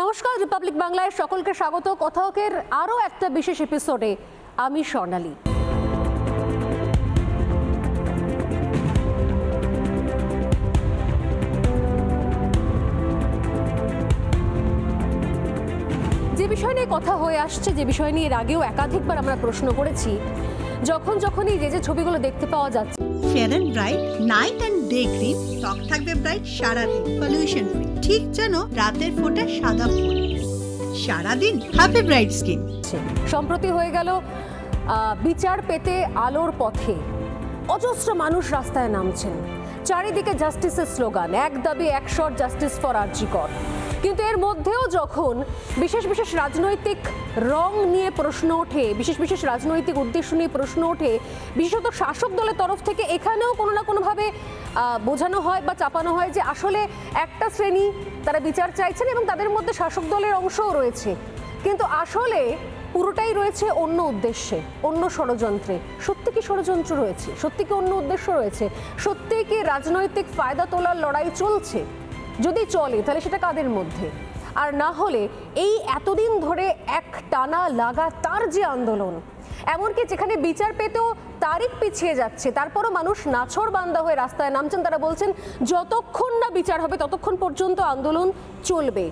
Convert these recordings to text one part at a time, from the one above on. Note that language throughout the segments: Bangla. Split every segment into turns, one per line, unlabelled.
নমস্কার, রিপাবলিক বাংলায় সকলকে স্বাগত। কথাকের আরও একটা বিশেষ এপিসোডে আমি স্বর্ণালী। যে বিষয় নিয়ে কথা হয়ে আসছে, যে বিষয় নিয়ে এর আগেও একাধিকবার আমরা প্রশ্ন করেছি, যখনই যে ছবিগুলো দেখতে পাওয়া যাচ্ছে,
fair and bright night and day cream, ত্বক থাকবে ব্রাইট সারাদিন, পলিউশন ফ্রি, ঠিক যেন রাতের ফোঁটা সাদা ফুল, সারাদিন হ্যাপি ব্রাইট স্কিন।
সম্প্রতি হয়ে গেল বিচার পেতে আলোর পথে অজস্র মানুষ রাস্তায় নামছেন, চারিদিকে জাস্টিসের স্লোগান, এক দাবি এক স্বর, জাস্টিস ফর আরজি কর। কিন্তু এর মধ্যেও যখন বিশেষ বিশেষ রাজনৈতিক রং নিয়ে প্রশ্ন ওঠে, বিশেষ বিশেষ রাজনৈতিক উদ্দেশ্য নিয়ে প্রশ্ন ওঠে, বিশেষত শাসক দলের তরফ থেকে এখানেও কোনো না কোনোভাবে বোঝানো হয় বা চাপানো হয় যে আসলে একটা শ্রেণী তারা বিচার চাইছেন এবং তাদের মধ্যে শাসক দলের অংশও রয়েছে, কিন্তু আসলে পুরোটাই রয়েছে অন্য উদ্দেশ্যে, অন্য ষড়যন্ত্রে। সত্যি কি ষড়যন্ত্র রয়েছে? সত্যি কি অন্য উদ্দেশ্য রয়েছে? সত্যি কি রাজনৈতিক ফায়দা তোলার লড়াই চলছে? যদি চলে তাহলে সেটা কাদের মধ্যে? আর না হলে এই এতদিন ধরে এক টানা লাগাতার যে আন্দোলন, এমনকি যেখানে বিচার পেতেও তারিখ পিছিয়ে যাচ্ছে, তারপরও মানুষ নাছোড়বান্দা হয়ে রাস্তায় নামছেন। তারা বলছেন যতক্ষণ না বিচার হবে ততক্ষণ পর্যন্ত আন্দোলন চলবে,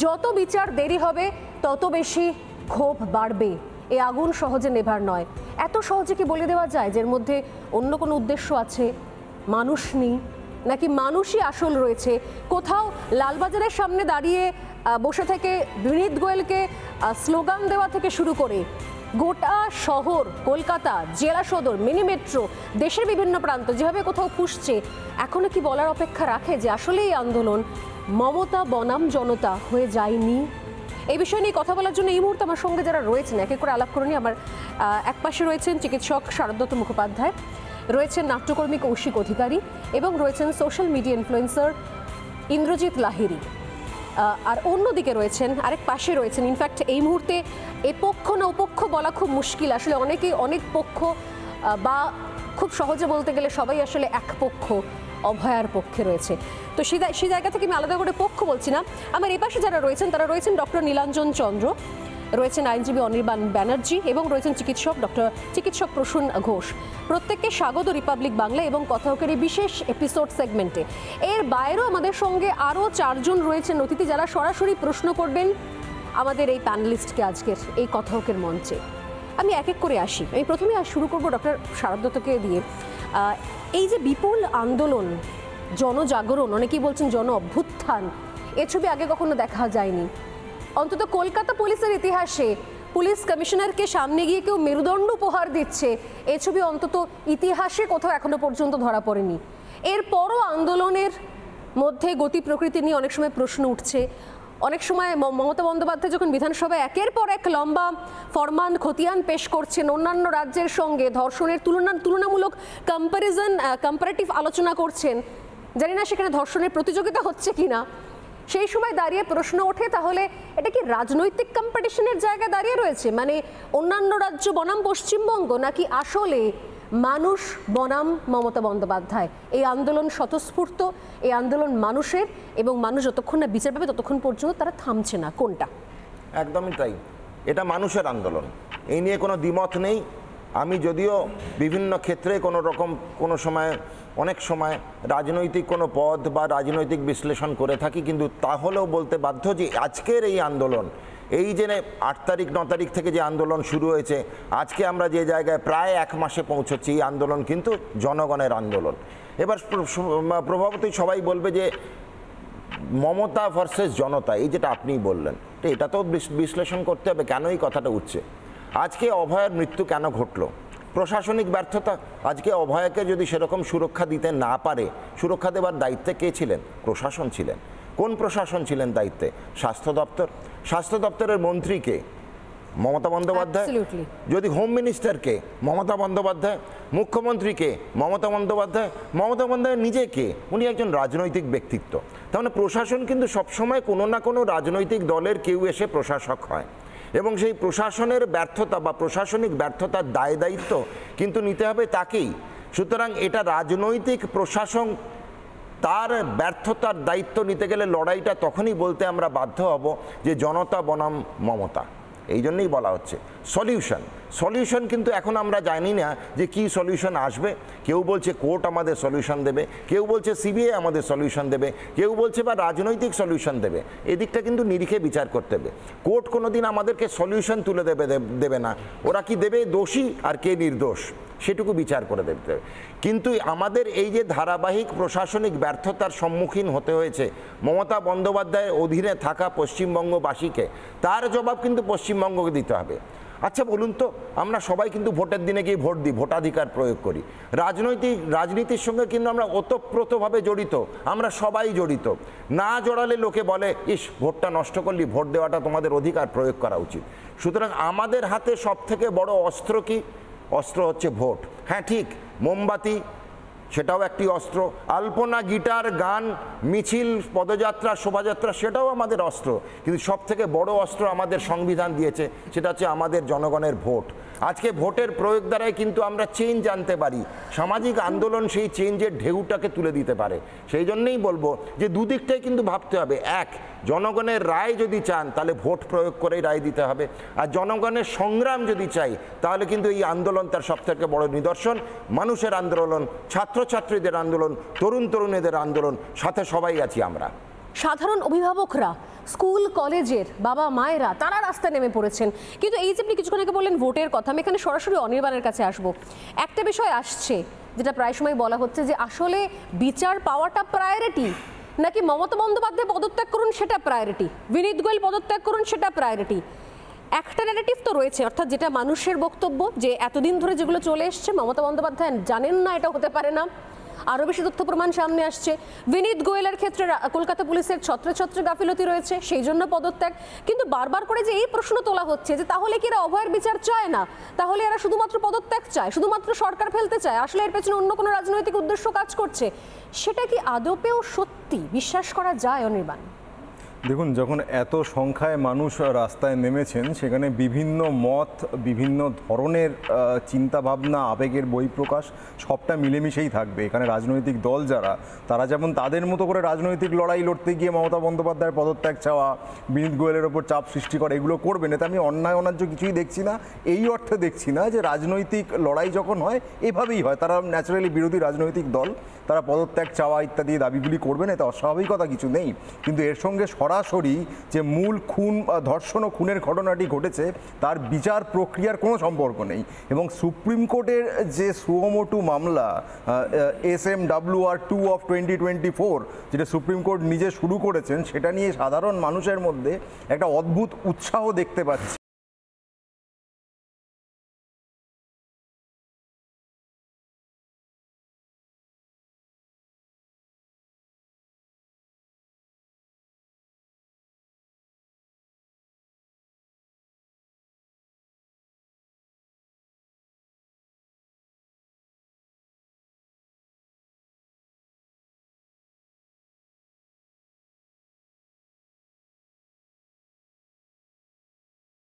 যত বিচার দেরি হবে তত বেশি ক্ষোভ বাড়বে। এই আগুন সহজে নেভার নয়। এত সহজে কি বলে দেওয়া যায় যে এর মধ্যে অন্য কোনো উদ্দেশ্য আছে? মানুষ নেই নাকি মানুষই আসল রয়েছে? কোথাও লালবাজারের সামনে দাঁড়িয়ে বসে থেকে বিনীত গোয়েলকে স্লোগান দেওয়া থেকে শুরু করে গোটা শহর, কলকাতা, জেলা সদর, মিনি মেট্রো, দেশের বিভিন্ন প্রান্ত যেভাবে কোথাও ফুঁসছে, এখনো কি বলার অপেক্ষা রাখে যে আসলে এই আন্দোলন মমতা বনাম জনতা হয়ে যায়নি? এই বিষয় নিয়ে কথা বলার জন্য এই মুহূর্তে আমার সঙ্গে যারা রয়েছেন এক এক করে আলাপ করে নিয়ে, আমার এক পাশে রয়েছেন চিকিৎসক শারদত্ত মুখোপাধ্যায়, রয়েছেন নাট্যকর্মী কৌশিক অধিকারী এবং রয়েছেন social media influencer Indrajit Lahiri. আর অন্যদিকে রয়েছেন, আরেক পাশে রয়েছেন, ইনফ্যাক্ট এই মুহূর্তে এ পক্ষ না ওপক্ষ বলা খুব মুশকিল, আসলে অনেকেই অনেক পক্ষ, বা খুব সহজে বলতে গেলে সবাই আসলে এক পক্ষ, অভয়ার পক্ষে রয়েছে। তো সেই জায়গা থেকে আমি আলাদা করে পক্ষ বলছি না। আমার এই পাশে যারা রয়েছেন তারা রয়েছেন ডক্টর নীলাঞ্জন চন্দ্র, রয়েছেন আইনজীবী অনির্বাণ ব্যানার্জি এবং রয়েছেন চিকিৎসক প্রসূন ঘোষ। প্রত্যেককে স্বাগত রিপাবলিক বাংলা এবং কথাকের এই বিশেষ এপিসোড সেগমেন্টে। এর বাইরেও আমাদের সঙ্গে আরও 4 জন রয়েছেন অতিথি, যারা সরাসরি প্রশ্ন করবেন আমাদের এই প্যানেলিস্টকে আজকের এই কথাকের মঞ্চে। আমি এক এক করে আসি। আমি প্রথমে শুরু করবো ডক্টর শারদত্তকে দিয়ে। এই যে বিপুল আন্দোলন, জনজাগরণ, অনেকেই বলছেন জন অভ্যুত্থান, এ ছবি আগে কখনো দেখা যায়নি। অন্তত কলকাতা পুলিশের ইতিহাসে পুলিশ কমিশনারকে সামনে গিয়ে কেউ মেরুদণ্ড উপহার দিচ্ছে, এ ছবি অন্তত ইতিহাসে কোথাও এখনো পর্যন্ত ধরা পড়েনি। এরপরও আন্দোলনের মধ্যে গতি প্রকৃতি নিয়ে অনেক সময় প্রশ্ন উঠছে। অনেক সময় মমতা বন্দ্যোপাধ্যায় যখন বিধানসভায় একের পর এক লম্বা ফরমান খতিয়ান পেশ করছেন, অন্যান্য রাজ্যের সঙ্গে ধর্ষণের তুলনামূলক কম্পারেটিভ আলোচনা করছেন, জানি না সেখানে ধর্ষণের প্রতিযোগিতা হচ্ছে কিনা, সেই সময় দাঁড়িয়ে প্রশ্ন ওঠে তাহলে এটা কি রাজনৈতিক কম্পিটিশনের জায়গায় দাঁড়িয়ে রয়েছে? মানে অন্যান্য রাজ্য বনাম পশ্চিমবঙ্গ, নাকি আসলে মানুষ বনাম মমতা বন্দ্যোপাধ্যায়? এই আন্দোলন স্বতঃস্ফূর্ত, এই আন্দোলন মানুষের, এবং মানুষ যতক্ষণ না বিচার পাবে ততক্ষণ পর্যন্ত তারা থামছে না। কোনটা?
একদমই তাই, এটা মানুষের আন্দোলন, এই নিয়ে কোনো দ্বিমত নেই। আমি যদিও বিভিন্ন ক্ষেত্রে অনেক সময় রাজনৈতিক কোনো পদ বা রাজনৈতিক বিশ্লেষণ করে থাকি, কিন্তু তাহলেও বলতে বাধ্য যে আজকের এই আন্দোলন, এই যে 8 তারিখ 9 তারিখ থেকে যে আন্দোলন শুরু হয়েছে, আজকে আমরা যে জায়গায় প্রায় 1 মাসে পৌঁছচ্ছি, এই আন্দোলন কিন্তু জনগণের আন্দোলন। এবার প্রভাবতই সবাই বলবে যে মমতা ভার্সেস জনতা, এই যেটা আপনি বললেন, তো এটা তো বিশ্লেষণ করতে হবে কেন এই কথাটা উঠছে। আজকে অভয়ের মৃত্যু কেন ঘটলো? প্রশাসনিক ব্যর্থতা। আজকে অভয়কে যদি সেরকম সুরক্ষা দিতে না পারে, সুরক্ষা দেওয়ার দায়িত্বে কে ছিলেন? প্রশাসন ছিলেন। কোন প্রশাসন ছিলেন দায়িত্বে? স্বাস্থ্য দপ্তর। স্বাস্থ্য দপ্তরের মন্ত্রীকে মমতা বন্দ্যোপাধ্যায়, যদি হোম মিনিস্টারকে মমতা বন্দ্যোপাধ্যায়, মুখ্যমন্ত্রীকে মমতা বন্দ্যোপাধ্যায়, মমতা বন্দ্যোপাধ্যায় নিজেকে, উনি একজন রাজনৈতিক ব্যক্তিত্ব। তার মানে প্রশাসন কিন্তু সবসময় কোনো না কোনো রাজনৈতিক দলের কেউ এসে প্রশাসক হয়, এবং সেই প্রশাসনের ব্যর্থতা বা প্রশাসনিক ব্যর্থতার দায় দায়িত্ব কিন্তু নিতে হবে তাকেই। সুতরাং এটা রাজনৈতিক প্রশাসন তার ব্যর্থতার দায়িত্ব নিতে গেলে লড়াইটা তখনই বলতে আমরা বাধ্য হব যে জনতা বনাম মমতা। এই জন্যই বলা হচ্ছে সলিউশন কিন্তু এখন আমরা জানি না যে কি সলিউশন আসবে। কেউ বলছে কোর্ট আমাদের সলিউশন দেবে, কেউ বলছে সিবিআই আমাদের সলিউশন দেবে, কেউ বলছে বা রাজনৈতিক সলিউশন দেবে। এদিকটা কিন্তু নিরিখে বিচার করতে হবে। কোর্ট কোনোদিন আমাদেরকে সলিউশন তুলে দেবে না। ওরা কি দেবে, দোষী আর কে নির্দোষ সেটুকু বিচার করে দেবে। কিন্তু আমাদের এই যে ধারাবাহিক প্রশাসনিক ব্যর্থতার সম্মুখীন হতে হয়েছে মমতা বন্দ্যোপাধ্যায়ের অধীনে থাকা পশ্চিমবঙ্গবাসীকে, তার জবাব কিন্তু পশ্চিমবঙ্গকে দিতে হবে। আচ্ছা বলুন তো, আমরা সবাই কিন্তু ভোটের দিনে গিয়ে ভোট দিই, ভোটাধিকার প্রয়োগ করি। রাজনীতির সঙ্গে কিন্তু আমরা ওতপ্রোতভাবে জড়িত, আমরা সবাই জড়িত। না জড়ালে লোকে বলে ইস ভোটটা নষ্ট করলি, ভোট দেওয়াটা তোমাদের অধিকার প্রয়োগ করা উচিত। সুতরাং আমাদের হাতে সব থেকে বড় অস্ত্র কি? অস্ত্র হচ্ছে ভোট। হ্যাঁ ঠিক, মোমবাতি সেটাও একটি অস্ত্র, আলপনা, গিটার, গান, মিছিল, পদযাত্রা, শোভাযাত্রা সেটাও আমাদের অস্ত্র। কিন্তু সব থেকে বড় অস্ত্র আমাদের সংবিধান দিয়েছে, সেটা হচ্ছে আমাদের জনগণের ভোট। আজকে ভোটের প্রয়োগ দ্বারাই কিন্তু আমরা চেঞ্জ আনতে পারি। সামাজিক আন্দোলন সেই চেঞ্জের ঢেউটাকে তুলে দিতে পারে। সেই জন্যই বলবো যে দুদিকটাই কিন্তু ভাবতে হবে। এক, জনগণের রায় যদি চান তাহলে ভোট প্রয়োগ করেই রায় দিতে হবে, আর জনগণের সংগ্রাম যদি চাই তাহলে কিন্তু এই আন্দোলন তার সবথেকে বড় নিদর্শন। মানুষের আন্দোলন, ছাত্রছাত্রীদের আন্দোলন, তরুণীদের আন্দোলন, সাথে সবাই আছি আমরা।
সাধারণ অভিভাবকরা, স্কুল কলেজের বাবা মায়েরা তারা রাস্তায় নেমে পড়েছেন। কিন্তু এই যে আপনি কিছুক্ষণ আগে বললেন ভোটের কথা, আমি এখানে সরাসরি অনির্বাণের কাছে আসবো। একটা বিষয় আসছে যেটা প্রায় সময় বলা হচ্ছে যে আসলে বিচার পাওয়াটা প্রায়োরিটি নাকি মমতা বন্দ্যোপাধ্যায় পদত্যাগ করুন সেটা প্রায়োরিটি, বিনীত গোয়েল পদত্যাগ করুন সেটা প্রায়োরিটি। একটা ন্যারেটিভ তো রয়েছে, অর্থাৎ যেটা মানুষের বক্তব্য যে এতদিন ধরে যেগুলো চলে এসছে মমতা বন্দ্যোপাধ্যায় জানেন না, এটা হতে পারে না। আরও বেশি তথ্য প্রমাণ সামনে আসছে। বিনীত গোয়েলের ক্ষেত্রে কলকাতা পুলিশের ছত্রে গাফিলতি রয়েছে, সেই জন্য পদত্যাগ। কিন্তু বারবার করে যে এই প্রশ্ন তোলা হচ্ছে যে তাহলে কি এরা অভয়ের বিচার চায় না, তাহলে এরা শুধুমাত্র পদত্যাগ চায়, শুধুমাত্র সরকার ফেলতে চায়, আসলে এর পেছনে অন্য কোনো রাজনৈতিক উদ্দেশ্য কাজ করছে, সেটা কি আদপেও সত্যি বিশ্বাস করা যায় অনির্বাণ?
দেখুন, যখন এত সংখ্যায় মানুষ রাস্তায় নেমেছেন সেখানে বিভিন্ন মত, বিভিন্ন ধরনের চিন্তাভাবনা, আবেগের বহিঃপ্রকাশ সবটা মিলেমিশেই থাকবে। এখানে রাজনৈতিক দল যারা, তারা যেমন তাদের মতো করে রাজনৈতিক লড়াই লড়তে গিয়ে মমতা বন্দ্যোপাধ্যায়ের পদত্যাগ চাওয়া, বিনীত গোয়েলের ওপর চাপ সৃষ্টি করা, এগুলো করবেন। এতে আমি অন্যায় অন্যায্য কিছুই দেখছি না। এই অর্থে দেখছি না যে রাজনৈতিক লড়াই যখন হয় এভাবেই হয়, তারা ন্যাচারালি বিরোধী রাজনৈতিক দল, তারা পদত্যাগ চাওয়া ইত্যাদি দাবিগুলি করবেন, এতে অস্বাভাবিকতা কিছু নেই। কিন্তু এর সঙ্গে সরাসরি যে মূল খুন, ধর্ষণ ও খুনের ঘটনাটি ঘটেছে তার বিচার প্রক্রিয়ার কোনো সম্পর্ক নেই। এবং সুপ্রিম কোর্টের যে সুও মোটো মামলা SMWR2 অফ 2024, যেটা সুপ্রিম কোর্ট নিজে শুরু করেছেন, সেটা নিয়ে সাধারণ মানুষের মধ্যে একটা অদ্ভুত উৎসাহ দেখতে পাচ্ছি।